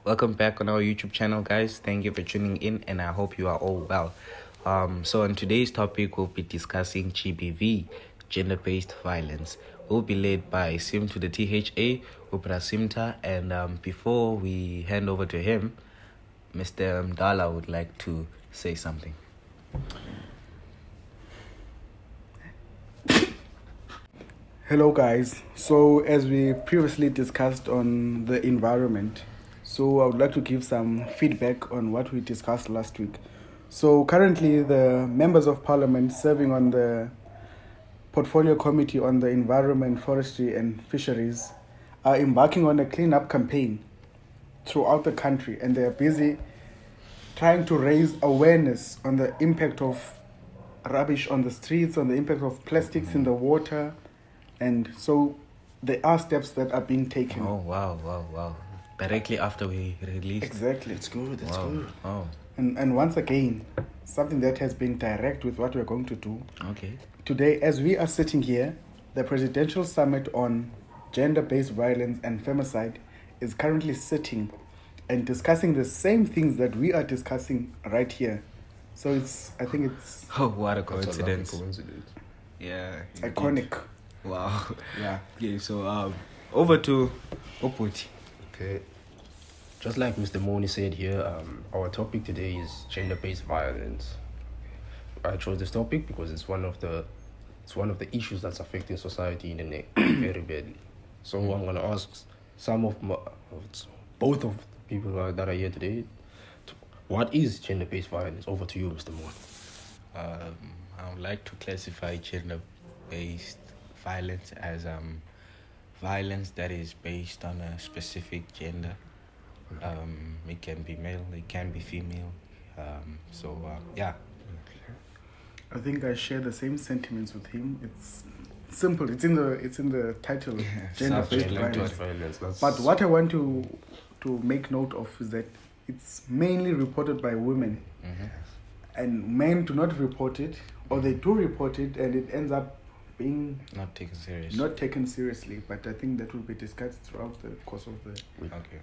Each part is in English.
Welcome back on our YouTube channel, guys. Thank you for tuning in, and I hope you are all well. So on today's topic, we'll be discussing GBV, gender-based violence. We'll be led by Sim to the THA, Upra Simta, and before we hand over to him, Mr. Mdala would like to say something. Hello guys, so as we previously discussed on the environment, so I would like to give some feedback on what we discussed last week. So currently the members of parliament serving on the portfolio committee on the environment, forestry and fisheries are embarking on a cleanup campaign throughout the country, and they are busy trying to raise awareness on the impact of rubbish on the streets, on the impact of plastics in the water. And so there are steps that are being taken. Oh, wow. Directly after we released. Exactly. It's good. Oh. And once again, something that has been direct with what we're going to do. Okay. Today, as we are sitting here, the Presidential Summit on Gender-Based Violence and Femicide is currently sitting and discussing the same things that we are discussing right here. So I think it's... Oh, what a That's coincidence. a lovely coincidence. Yeah. iconic. Wow. Yeah. Okay, so over to Oputi. Okay. Just like Mr. Moni said here, our topic today is gender-based violence. I chose this topic because it's one of the issues that's affecting society in the neck very badly. So I'm gonna ask both of the people that are here today, what is gender-based violence? Over to you, Mr. Moni. I would like to classify gender-based violence as violence that is based on a specific gender. It can be male, it can be female. Yeah. I think I share the same sentiments with him. It's simple. It's in the title, gender-based violence. But what I want to make note of is that it's mainly reported by women, and men do not report it, or they do report it, and it ends up being Not taken seriously. But I think that will be discussed throughout the course of the. Okay.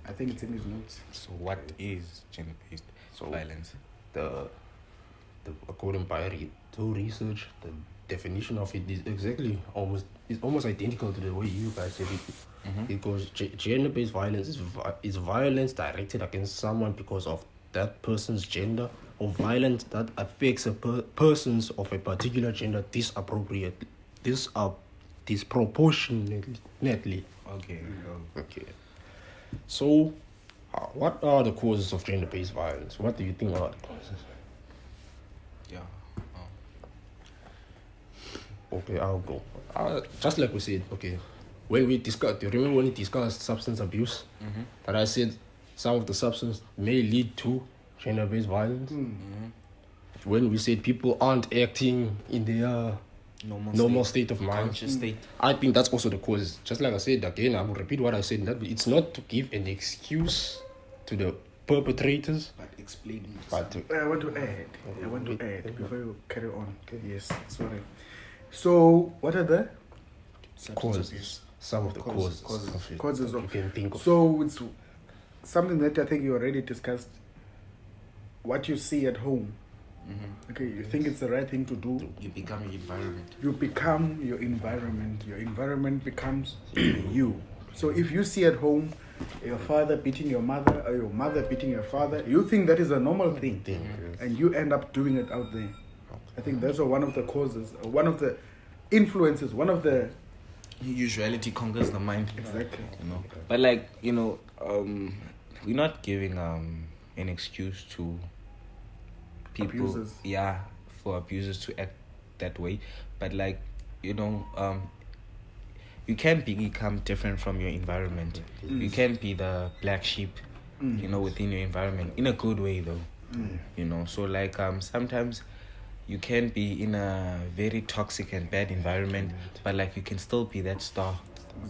I think it's in his notes. So what is gender-based violence? The according to research, the definition of it is almost identical to the way you guys said it. Because gender-based violence is violence directed against someone because of that person's gender, or violence that affects persons of a particular gender disproportionately. Okay. Okay. So, what are the causes of gender-based violence? What do you think are the causes? Yeah. Okay, I'll go. Just like we said, okay, when we discussed, do you remember when we discussed substance abuse? That I said some of the substance may lead to gender-based violence. When we said people aren't acting in their normal state of mind, conscious state. I think that's also the cause. Just like I said again, I will repeat what I said. That it's not to give an excuse to the perpetrators, But explain. but I want to add before you carry on. Yes, sorry. So what are the causes. Some of the causes of it. Causes you of. can think of. So it's something that I think you already discussed. What you see at home. Okay, you think it's the right thing to do. You become your environment. You become your environment. Your environment becomes you. So if you see at home your father beating your mother, or your mother beating your father, you think that is a normal thing, and you end up doing it out there. I think that's one of the causes, one of the influences, one of the... Usuality conquers the mind. Exactly. But we're not giving an excuse to people. Abusers. Yeah, for abusers to act that way. But you can become different from your environment. You can be the black sheep, within your environment, in a good way though. So sometimes you can be in a very toxic and bad environment, but you can still be that star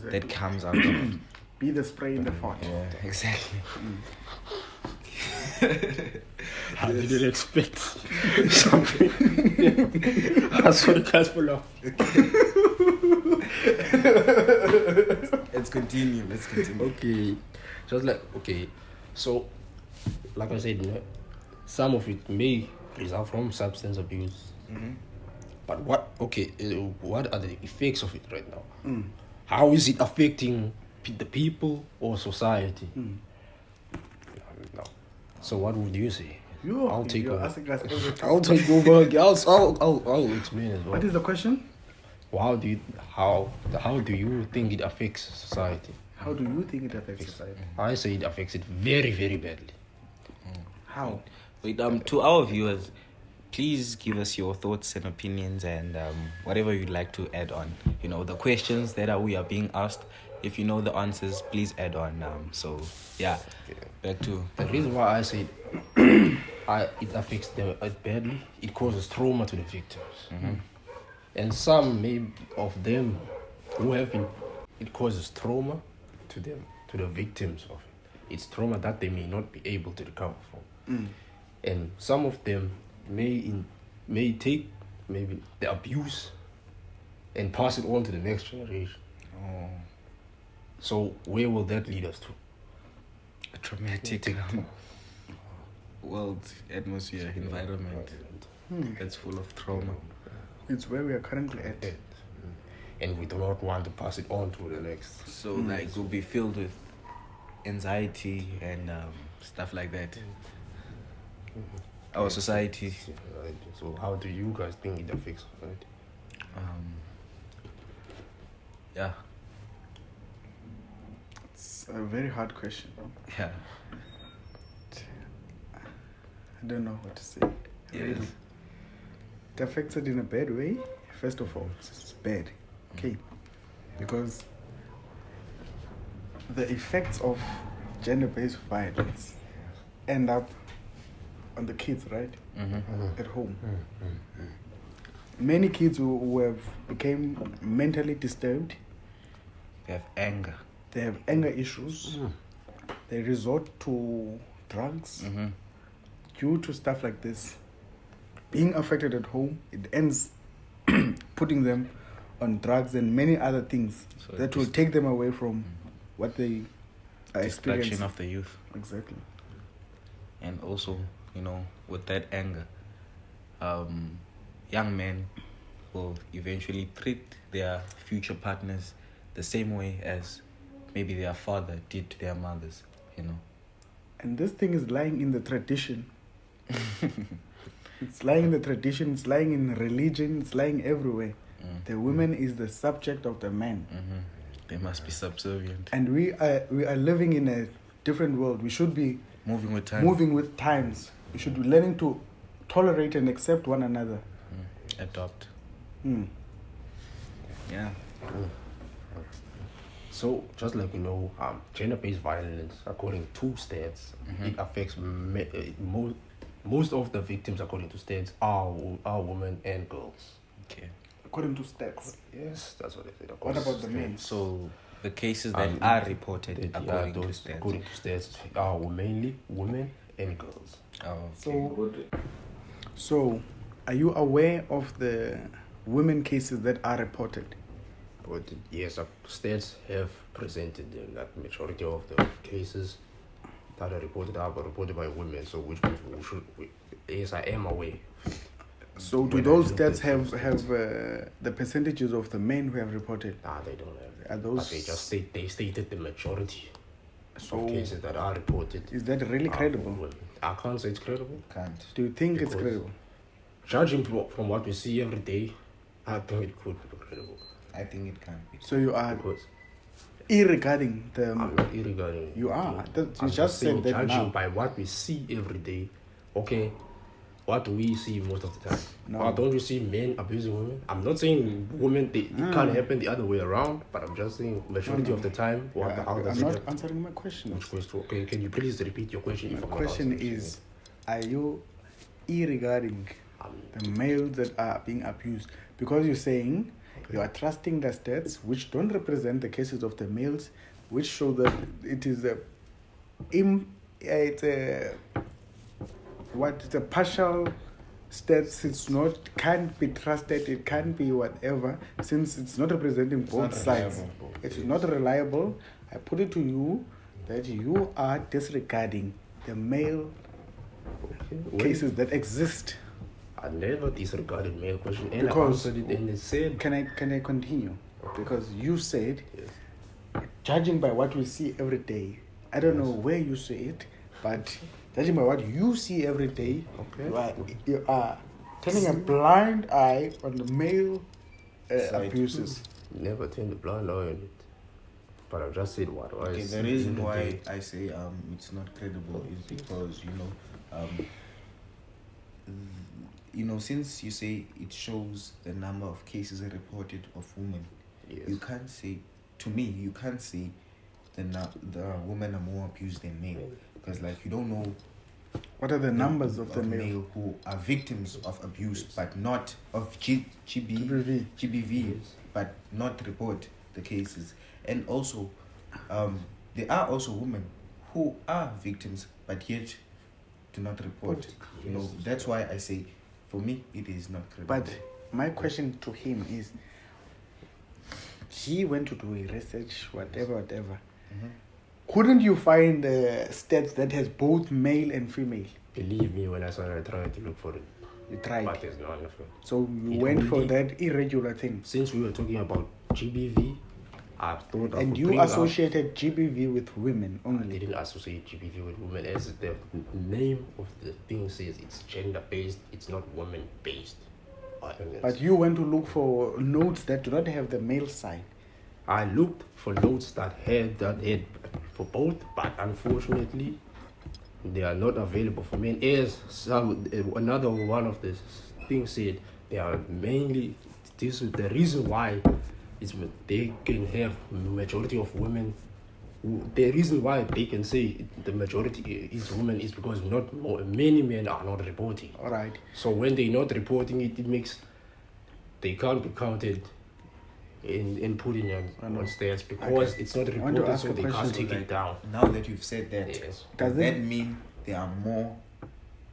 that comes out of. Be the spray in the pot. Yeah, exactly. I didn't expect something. That's what guys for love. Let's continue. Okay, just like okay, so like I said, some of it may result from substance abuse. But what are the effects of it right now? How is it affecting the people or society? No. So what would you say? I'll take over. I'll take over. I'll explain as well. What is the question? How do you think it affects society? How do you think it affects society? I say it affects it very, very badly. How? Wait, to our viewers, please give us your thoughts and opinions and whatever you'd like to add on. You know, the questions that we are being asked. If you know the answers, please add on. So yeah, back to the reason why I say it affects them badly. It causes trauma to the victims, and some of them who have been. It causes trauma to them, to the victims of it. It's trauma that they may not be able to recover from, and some of them may take maybe the abuse and pass it on to the next generation. So where will that lead us to? a traumatic world, atmosphere, environment that's full of trauma. It's where we are currently at. And we do not want to pass it on to the next. So like we'll be filled with anxiety and stuff like that. Our society. Right. So how do you guys think it affects society? Yeah. It's a very hard question. Yeah. I don't know what to say. Yes. Really. It affects it in a bad way. First of all, it's bad. Okay. Because the effects of gender-based violence end up on the kids, right? At home. Many kids who have became mentally disturbed, They have anger. they have anger issues, they resort to drugs due to stuff like this. Being affected at home, it ends putting them on drugs and many other things So that will take them away from what they are Distraction experiencing. of the youth. Exactly. And also, you know, with that anger, young men will eventually treat their future partners the same way as maybe their father did to their mothers, you know. And this thing is lying in the tradition. It's lying in the tradition, it's lying in religion, it's lying everywhere. The woman is the subject of the man. They must be subservient. And we are living in a different world. We should be Moving with time. moving with times. We should be learning to tolerate and accept one another. Adopt. Yeah. So, just like gender-based violence, according to stats, it affects most of the victims, according to stats, are women and girls. Okay. According to stats. Yes, that's what they said. What about the men? So the cases that are reported according to stats. According to stats, are mainly women and girls. Oh, okay. So, are you aware of the women cases that are reported? But yes, stats have presented them that majority of the cases that are reported are reported by women. So which means yes, I am aware. So do those stats have the percentages of the men who have reported? Nah, they don't have. Are those? But they stated the majority So of cases that are reported. Is that really credible? Women. I can't say it's credible. Can't. Do you think it's Because- credible? Judging from what we see every day, I think it could be credible. I think it can be. So you are Because irregarding I'm not irregarding. You are. You I'm just saying said that judging now. by what we see every day. Okay, what do we see most of the time? No. Don't you see men abusing women? I'm not saying women, it can't happen the other way around, but I'm just saying majority of the time. How does I'm it not happen? answering my question. Which question? Okay, can you please repeat your question? My if I'm not question answering it? is, are you irregarding the males that are being abused? Because you're saying you are trusting the stats which don't represent the cases of the males, which show that it is it's a partial stats, can't be trusted, it can't be whatever, since it's not representing both sides. It is not reliable. I put it to you that you are disregarding the male cases that exist. I never disregarded male question, and Because I answered it and it said. Can I continue? Because you said, Yes. judging by what we see every day, I don't know where you say it, but judging by what you see every day, you are turning a blind eye on the male abuses. Never turned a blind eye on it. But I just said what I Okay, the reason why I say it's not credible is because since you say it shows the number of cases reported of women, Yes. you can't say the women are more abused than male, because you don't know What are the numbers of the male? who are victims of abuse, but not of GBV. GBV, but not report the cases. And also, there are also women who are victims, but yet do not report. That's why I say, for me, it is not credible. But my question to him is, he went to do a research, whatever. Mhm. Couldn't you find stats that has both male and female? Believe me when I started trying to look for it. You tried. But there's none of it. So you It went for only- that irregular thing. Since we were talking about GBV, I thought I And could you bring up- associated GBV with women I only. didn't associate GBV with women, as the name of the thing says it's gender based, it's not woman based. But you went to look for notes that do not have the male side. I looked for notes that had for both, but unfortunately they are not available for men. As another one of the things said, they are mainly, this is the reason why they can have majority of women. The reason why they can say the majority is women is because many men are not reporting. All right. So when they're not reporting it, it makes they can't be counted in putting on stats because it's not want to reported, ask so a they question. can't take it down. Now that you've said that, Yes. does Does that it- mean there are more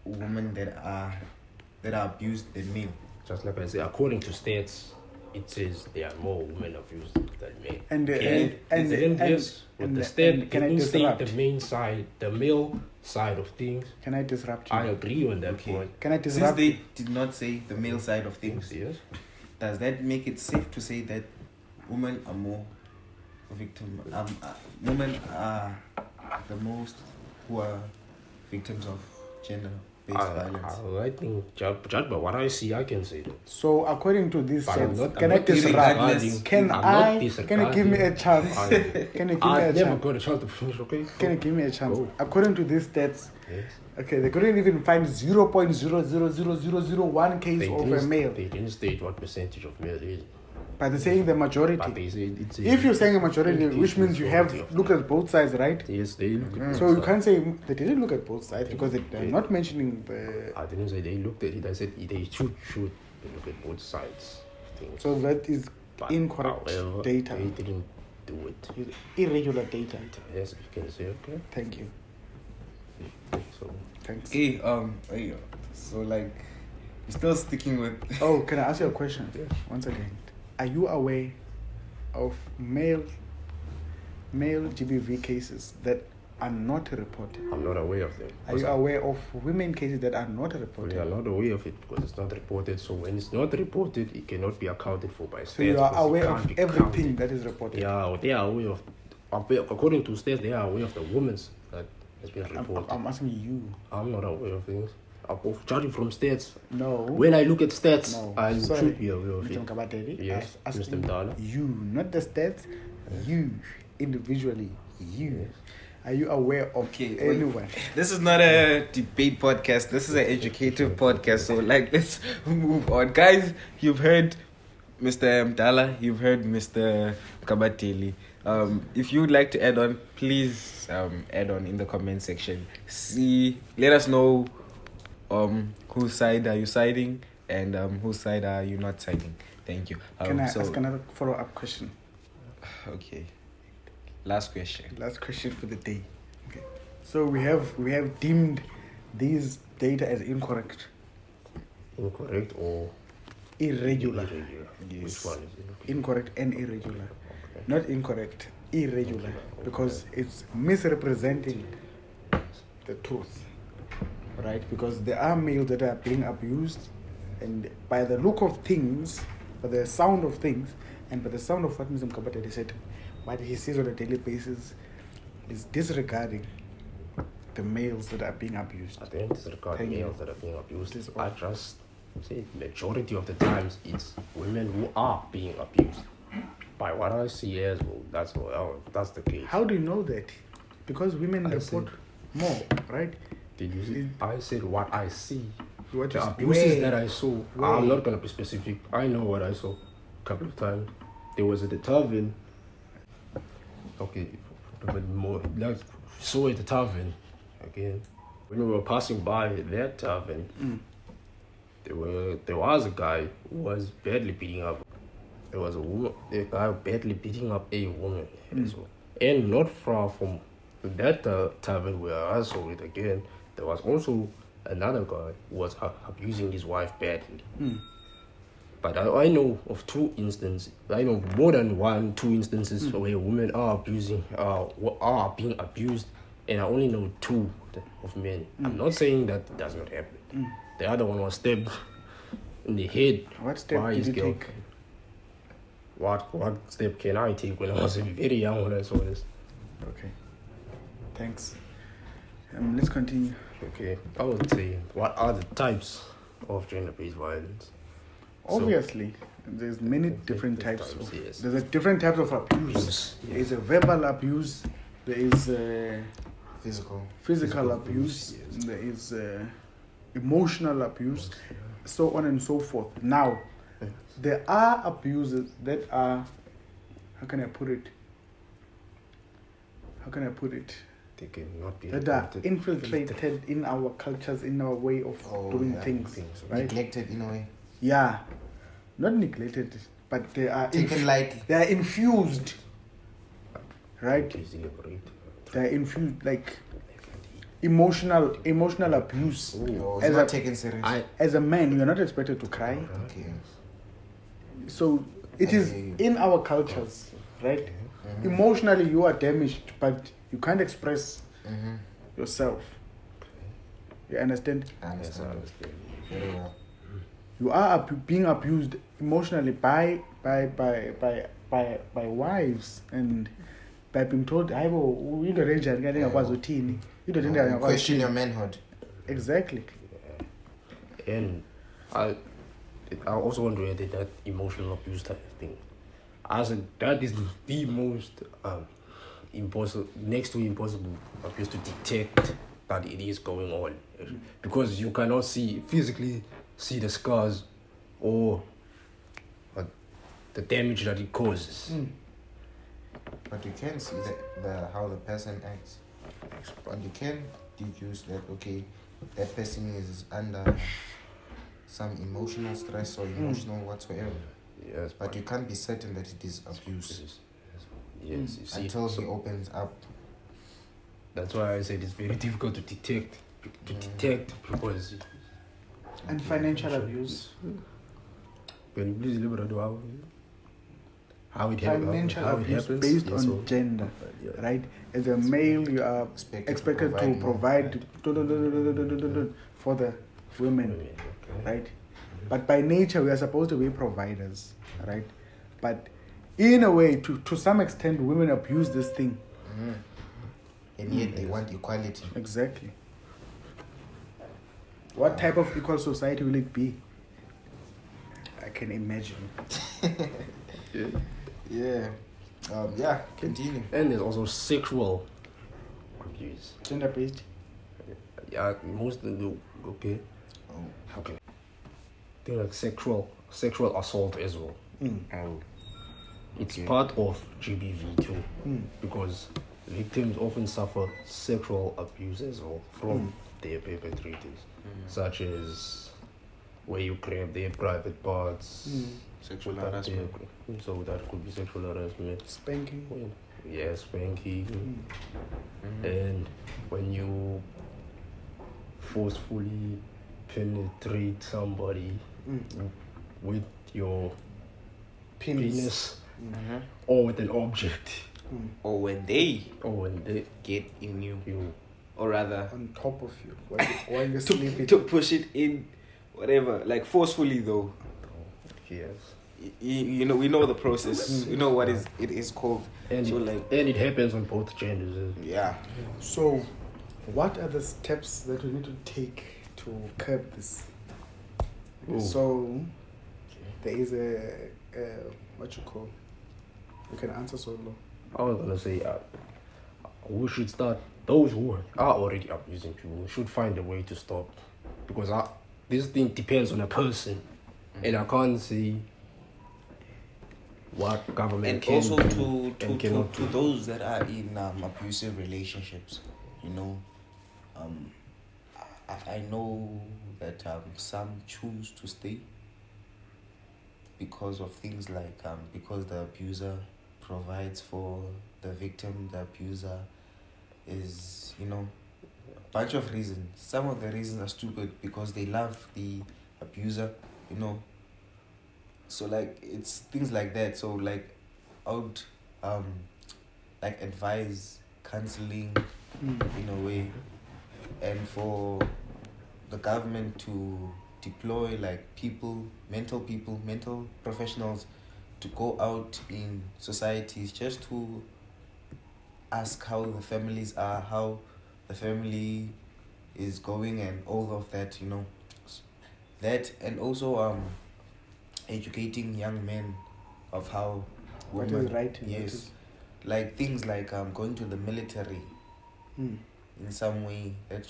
women that are abused than male? Just like I said, according to stats, it says there are more women abused than men. And Yes, with and- the stat, and can I it didn't state disrupt? the main side, the male side of things. Can I disrupt you? I agree on that Okay. point. Can I Since disrupt? they did not say the male side of things, Yes. does that make it safe to say that women are more women are the most who are victims of gender-based violence? I think, judge by what I see, I can say that. So according to these But I'm stats, not- can I'm I not disrupt? disregarding- Can I'm not can you disregarding. give me a chance? I- Can you give me I a never chance? got a chance to finish, okay? Can you give me a chance? Go. According to these stats, Yes. okay, they couldn't even find 0.00001 case They of a didn't, male. they didn't state what percentage of male is. But they're saying the But majority. they say it's If you're saying a majority, it which is means you have majority of looked at both sides, right? Yes, they look at So both you sides. can't say they didn't look at both sides because they're not mentioning the. I didn't say they looked at it. I said they should look at both sides. of things. So that is But incorrect however, data, They didn't do it. irregular data. Yes, you can say okay. Thank you. So Thanks. Okay, so you're still sticking with Oh, can I ask you a question? Yes. Once again, are you aware of male GBV cases that are not reported? I'm not aware of them. Are you aware of women cases that are not We reported? are not aware of it because it's not reported. So when it's not reported, it cannot be accounted for by stats. So you are because it aware can't of be everything counted. that is reported? They are aware of. According to stats, they are aware of the women's that has been reported. I'm asking you. I'm not aware of things. Judging from stats, No. when I look at stats, No. I Sorry. should be aware of Mr. it. Mgabadeli, Yes, asking Mr. Mdala. you, not the stats, you, individually, you. Are you aware of Okay, wait. anyone? This is not a debate podcast. This is an educative podcast. So, let's move on. Guys, you've heard Mr. Mdala. You've heard Mr. Mgabadeli. If you'd like to add on, please add on in the comment section. Let us know whose side are you siding and whose side are you not siding. Thank you. Can I ask another follow-up question? Okay. Last question. Last question for the day. Okay. So we have deemed these data as incorrect. incorrect or irregular. Yes. Which one is it? Incorrect and irregular. Okay. Not incorrect, irregular, because it's misrepresenting the truth, right? Because there are males that are being abused, and by the look of things, by the sound of things, and by the sound of what Mr. Mgabadeli said, what he sees on a daily basis is disregarding the males that are being abused. I don't disregard Thank males you. that are being abused. This is I all. just say majority of the times it's women who are being abused. By what I see as well, that's the case. How do you know that? Because women I report more, right? Did you see? I said what I see. What The is- abuses where? that I saw. Where? I'm not gonna be specific. I know what I saw a couple of times. There was at the tavern. Okay, but more like saw at the tavern again. When we were passing by that tavern, there was a guy who was badly beating up. There was a guy badly beating up a woman as well. And not far from that tavern where I saw it again, there was also another guy who was abusing his wife badly. But I know of two instances. I know more than two instances where women are being abused, and I only know two of men. I'm not saying that does not happen. The other one was stabbed in the head. What step by did his you take? girlfriend. What step can I take when I was very young when I saw this? Okay. Thanks. Let's continue. Okay, I would say what are the types of gender-based violence? Obviously, there's many different types of. yes. There's a different types of abuse. Yes. There is a verbal abuse. There is physical abuse. yes. There is emotional abuse, so on and so forth. Now, there are abuses that are. How can I put it? They cannot be That are reported. infiltrated in our cultures, in our way of doing things, right? Neglected in a way. Yeah, not neglected, but they are Taken lightly. They are infused, right? Please elaborate. They are infused like emotional abuse. Or it's As not a- taken seriously. As a man, you are not expected to cry. Okay. So it is in our cultures, right? Emotionally, you are damaged, but you can't express yourself. You understand? I understand. Very well. You are being abused emotionally by wives, and by being told, "I will you don't Question your manhood. Exactly. And I also want to add that emotional abuse type of thing. I said that is the most impossible, next to impossible abuse to detect that it is going on, because you cannot physically see the scars or the damage that it causes. But you can see the how the person acts. And you can deduce that, okay, that person is under some emotional stress or emotional whatsoever. Yes, But you can't be certain that it is abuse yes, you see. until he opens up. That's why I said it's very difficult to detect. Because. And financial abuse. Can you please elaborate how it Financial how it abuse happens? based Yes, on so- gender, Yeah. right? As a male, you are expected to more. provide for the women, Okay. right? But by nature, we are supposed to be providers, right? But in a way, to some extent, women abuse this thing. And yet they want equality. Exactly. What type of equal society will it be? I can imagine. Yeah. Continue. And there's also sexual abuse. Gender-based. Yeah, most of the okay. Oh. Okay. Things like sexual assault as well. It's part of GBV too, because victims often suffer sexual abuse as well from their perpetrators, such as where you grab their private parts. Sexual without harassment. So that could be sexual harassment. Spanking. Yeah, spanking. And when you forcefully penetrate somebody with your penis or with an object, Or when they or when they get in you, you or rather On top of you while you're to sleeping. push it in, whatever, like forcefully though. yes. You know, we know the process. We know what it is called. And So and it happens on both genders. yeah. So, what are the steps that we need to take to curb this? Oh. So, there is what you call. You can answer solo. I was gonna say we should start. Those who are already abusing people should find a way to stop, because this thing depends on a person, and I can't see what government And can also do and cannot to do. those that are in abusive relationships, you know, I know that some choose to stay because of things like because the abuser provides for the victim, the abuser is, you know, a bunch of reasons. Some of the reasons are stupid because they love the abuser, you know. So like it's things like that. So like I would like advise counseling in a way, and for the government to deploy like mental professionals to go out in societies just to ask how the families are, how the family is going, and all of that, you know. That, and also educating young men of how What women, is right and what yes, is- like things like going to the military Hmm. in some way, that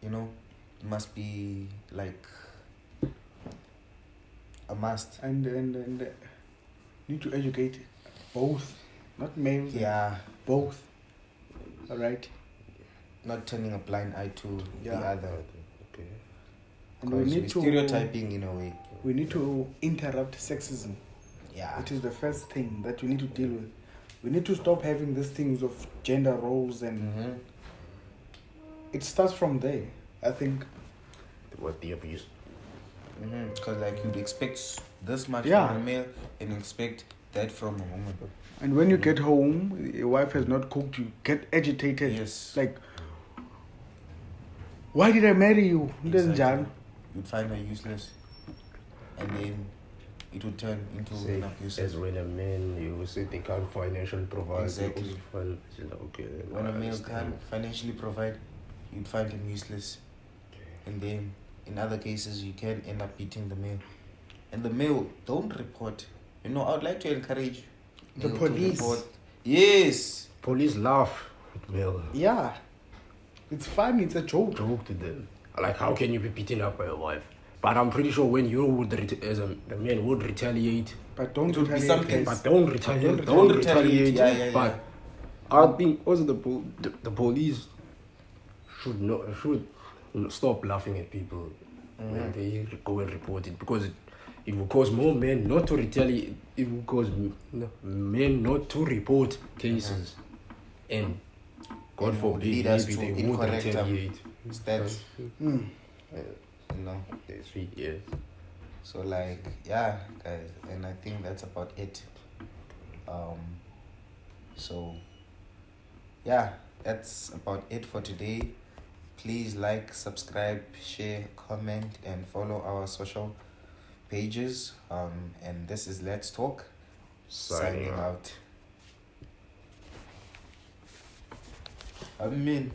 you know, must be like a must. And need to educate both, not males. Yeah, Both. All right. not turning a blind eye to the Yeah. other. Okay. And we Because need we're to stereotyping in a way. We need to interrupt sexism. Yeah. It is the first thing that we need to deal with. We need to stop having these things of gender roles, and it starts from there. I think. What the abuse? Because like you'd expect this much Yeah. from a male and expect that from a woman. And when you get home, your wife has not cooked, you get agitated. Yes. Like, why did I marry you? Exactly. You'd find her useless, and then it would turn into Say, an abuse. as when a man, you say they can't financially provide. Exactly. You also find, okay, then When I a male understand. can't financially provide, you'd find him useless, and then in other cases you can end up beating the male. And the male, don't report. You know, I would like to encourage The male to police. report. Yes. Police laugh at male. Yeah. It's fun, it's a joke. Joke to them. Like, how can you be beaten up by your wife? But I'm pretty sure when you would, the man would retaliate. But don't It would be retaliate, something. guys. But don't retaliate. Don't Don't retaliate. retaliate. Yeah. But I think also the police should stop laughing at people when they go and report it, because it will cause more men not to retaliate. It will cause men not to report cases, and God And would forbid lead us maybe to they would incorrect, retaliate. stats. Mm. You know. That's it, yes. So like, yeah, guys, and I think that's about it. So yeah, that's about it for today. Please like, subscribe, share, comment, and follow our social pages. And this is Let's Talk, signing out. Amen.